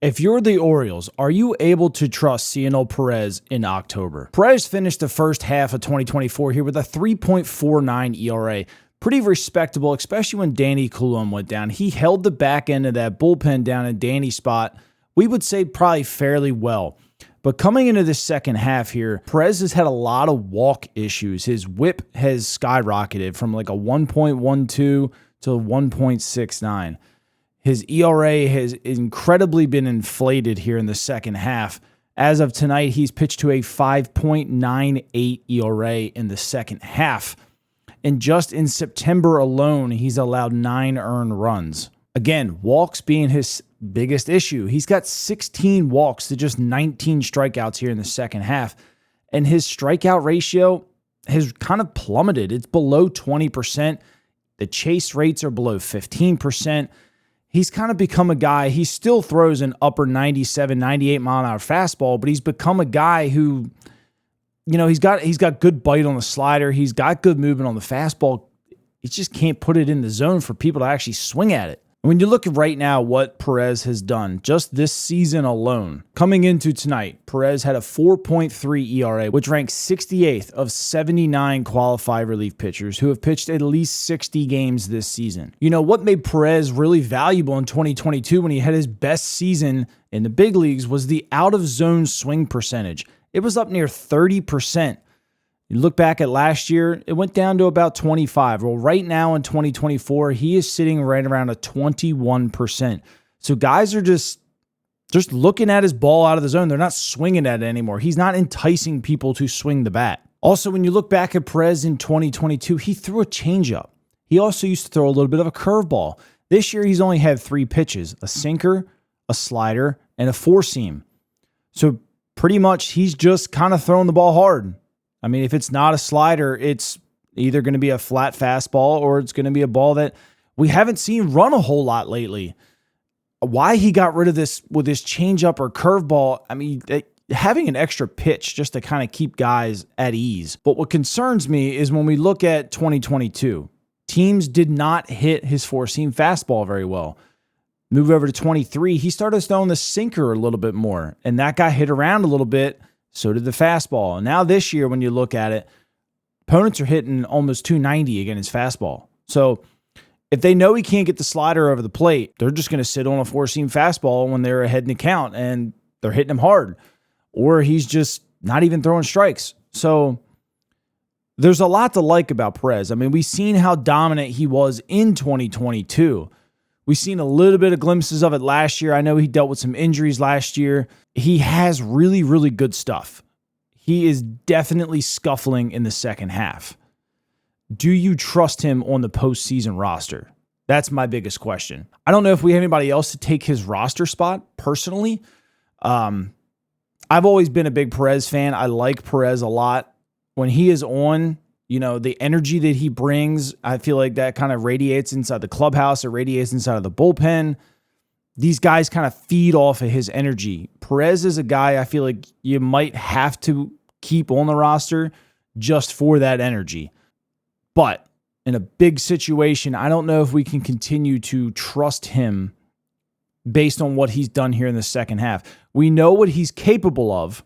If you're the Orioles, are you able to trust Cionel Perez in October? Perez finished the first half of 2024 here with a 3.49 ERA. Pretty respectable, especially when Danny Coulomb went down. He held the back end of that bullpen down in Danny's spot, we would say probably fairly well. But coming into the second half here, Perez has had a lot of walk issues. His whip has skyrocketed from like a 1.12 to 1.69. His ERA has incredibly been inflated here in the second half. As of tonight, he's pitched to a 5.98 ERA in the second half. And just in September alone, he's allowed 9 earned runs. Again, walks being his biggest issue. He's got 16 walks to just 19 strikeouts here in the second half. And his strikeout ratio has kind of plummeted. It's below 20%. The chase rates are below 15%. He's kind of become a guy, he still throws an upper 97, 98 mile an hour fastball, but he's become a guy who, you know, he's got good bite on the slider. He's got good movement on the fastball. He just can't put it in the zone for people to actually swing at it. When you look at right now what Perez has done, just this season alone, coming into tonight, Perez had a 4.3 ERA, which ranks 68th of 79 qualified relief pitchers who have pitched at least 60 games this season. You know, what made Perez really valuable in 2022 when he had his best season in the big leagues was the out-of-zone swing percentage. It was up near 30%. You look back at last year, it went down to about 25. Well, right now in 2024, he is sitting right around a 21%. So guys are just looking at his ball out of the zone. They're not swinging at it anymore. He's not enticing people to swing the bat. Also, when you look back at Perez in 2022, he threw a changeup. He also used to throw a little bit of a curveball. This year, he's only had 3 pitches, a sinker, a slider, and a four-seam. So pretty much he's just kind of throwing the ball hard. I mean, if it's not a slider, it's either going to be a flat fastball or it's going to be a ball that we haven't seen run a whole lot lately. Why he got rid of this with this changeup or curveball, I mean, having an extra pitch just to kind of keep guys at ease. But what concerns me is when we look at 2022, teams did not hit his four-seam fastball very well. Move over to 23, he started throwing the sinker a little bit more, and that got hit around a little bit. So did the fastball. And now this year, when you look at it, opponents are hitting almost 290 against his fastball. So if they know he can't get the slider over the plate, they're just going to sit on a four-seam fastball when they're ahead in the count, and they're hitting him hard. Or he's just not even throwing strikes. So there's a lot to like about Perez. I mean, we've seen how dominant he was in 2022. We've seen a little bit of glimpses of it last year. I know he dealt with some injuries last year. He has really, really good stuff. He is definitely scuffling in the second half. Do you trust him on the postseason roster? That's my biggest question. I don't know if we have anybody else to take his roster spot personally. I've always been a big Perez fan. I like Perez a lot. When he is on, you know, the energy that he brings, I feel like that kind of radiates inside the clubhouse. It radiates inside of the bullpen. These guys kind of feed off of his energy. Perez is a guy I feel like you might have to keep on the roster just for that energy. But in a big situation, I don't know if we can continue to trust him based on what he's done here in the second half. We know what he's capable of.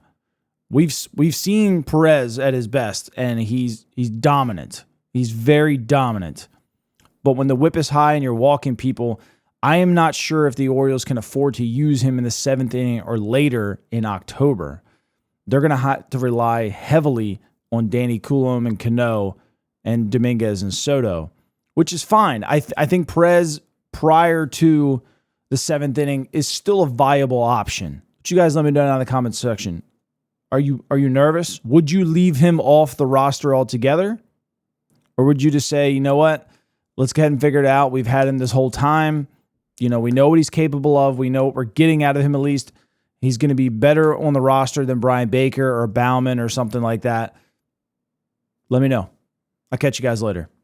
We've seen Perez at his best, and he's dominant. He's very dominant. But when the whip is high and you're walking people, I am not sure if the Orioles can afford to use him in the 7th inning or later in October. They're going to have to rely heavily on Danny Coulomb and Cano and Dominguez and Soto, which is fine. I think Perez prior to the 7th inning is still a viable option. But you guys let me know down in the comments section. Are you nervous? Would you leave him off the roster altogether? Or would you just say, you know what? Let's go ahead and figure it out. We've had him this whole time. You know, we know what he's capable of. We know what we're getting out of him at least. He's going to be better on the roster than Brian Baker or Bauman or something like that. Let me know. I'll catch you guys later.